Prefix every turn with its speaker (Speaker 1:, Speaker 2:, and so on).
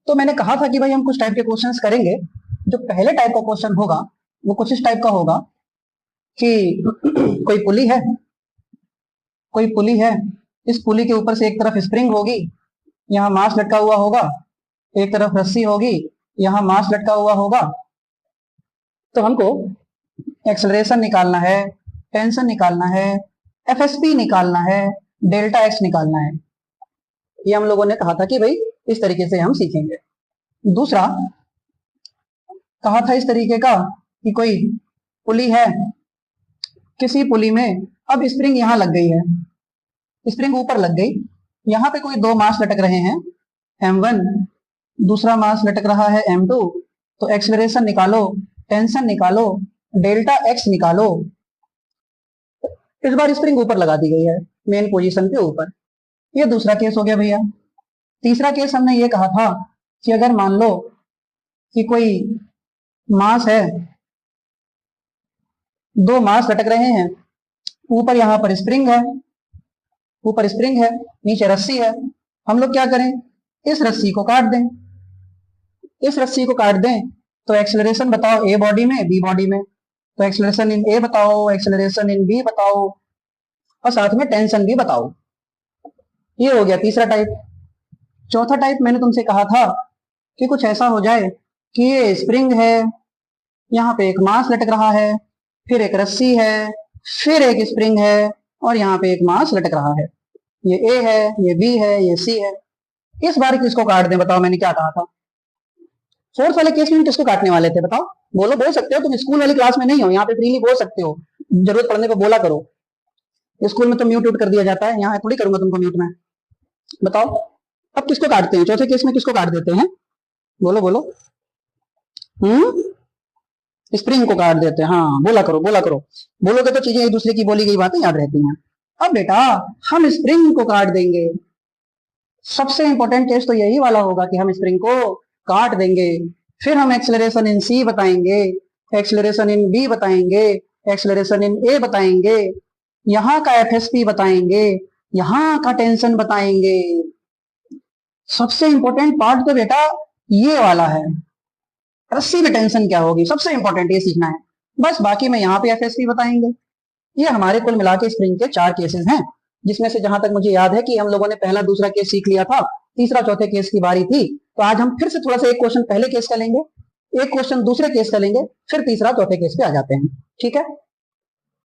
Speaker 1: तो मैंने कहा था कि भाई हम कुछ टाइप के क्वेश्चंस करेंगे। जो पहले टाइप का क्वेश्चन होगा वो कुछ इस टाइप का होगा कि कोई पुली है, कोई पुली है, इस पुली के ऊपर से एक तरफ स्प्रिंग होगी, यहाँ मास लटका हुआ होगा, एक तरफ रस्सी होगी, यहाँ मास लटका हुआ होगा। तो हमको एक्सेलरेशन निकालना है, टेंशन निकालना है, एफएसपी निकालना है, डेल्टा एक्स निकालना है। ये हम लोगों ने कहा था कि भाई इस तरीके से हम सीखेंगे। दूसरा कहा था इस तरीके का कि कोई पुली है, किसी पुली में अब स्प्रिंग यहां लग गई है, स्प्रिंग ऊपर लग गई, यहाँ पे कोई दो मास लटक रहे हैं, m1, दूसरा मास लटक रहा है m2। तो एक्सेलरेशन निकालो, टेंशन निकालो, डेल्टा एक्स निकालो। इस बार स्प्रिंग ऊपर लगा दी गई है, मेन पोजीशन के ऊपर। ये दूसरा केस हो गया भैया। तीसरा केस हमने ये कहा था कि अगर मान लो कि कोई मास है, दो मास लटक रहे हैं, ऊपर यहां पर स्प्रिंग है, ऊपर स्प्रिंग है, नीचे रस्सी है। हम लोग क्या करें, इस रस्सी को काट दें, इस रस्सी को काट दें। तो एक्सेलरेशन बताओ ए बॉडी में, बी बॉडी में। तो एक्सेलरेशन इन ए बताओ, एक्सेलरेशन इन बी बताओ, और साथ में टेंशन भी बताओ। ये हो गया तीसरा टाइप। चौथा टाइप मैंने तुमसे कहा था कि कुछ ऐसा हो जाए कि ये स्प्रिंग है, यहाँ पे एक मास लटक रहा है, फिर एक रस्सी है, फिर एक स्प्रिंग है, और यहाँ पे एक मास लटक रहा है। ये ए है, ये बी है, ये सी है। इस बार किसको काट दें, बताओ मैंने क्या कहा था। फोर्थ वाले केस में किसको काटने वाले थे बताओ, बोलो, बोल सकते हो, तुम स्कूल वाली क्लास में नहीं हो, यहाँ पे फ्रीली बोल सकते हो, जरूरत पड़ने पे बोला करो। स्कूल में तो म्यूट कर दिया जाता है, यहाँ थोड़ी करूंगा तुमको म्यूट में। बताओ अब किसको काटते हैं, चौथे केस में किसको काट देते हैं, बोलो बोलो। स्प्रिंग को काट देते हैं, हाँ बोला करो बोला करो, बोलोगे तो चीजें एक दूसरे की बोली गई बातें याद रहती हैं। अब बेटा हम स्प्रिंग को काट देंगे। सबसे इंपॉर्टेंट केस तो यही वाला होगा कि हम स्प्रिंग को काट देंगे। फिर हम एक्सेलरेशन इन सी बताएंगे, एक्सेलरेशन इन बी बताएंगे, एक्सेलरेशन इन ए बताएंगे, यहाँ का एफएसपी बताएंगे, यहाँ का टेंशन बताएंगे। सबसे इंपॉर्टेंट पार्ट तो बेटा ये वाला है, रस्सी में टेंशन क्या होगी, सबसे इंपॉर्टेंट ये सीखना है। बस बाकी में यहाँ पे एफएसपी बताएंगे। ये हमारे कुल मिला के स्प्रिंग के 4 केसेस हैं, जिसमें से जहां तक मुझे याद है कि हम लोगों ने पहला दूसरा केस सीख लिया था, तीसरा चौथे केस की बारी थी। तो आज हम फिर से थोड़ा सा एक क्वेश्चन पहले केस का लेंगे, एक क्वेश्चन दूसरे केस का लेंगे, फिर तीसरा चौथे केस पे आ जाते हैं। ठीक है।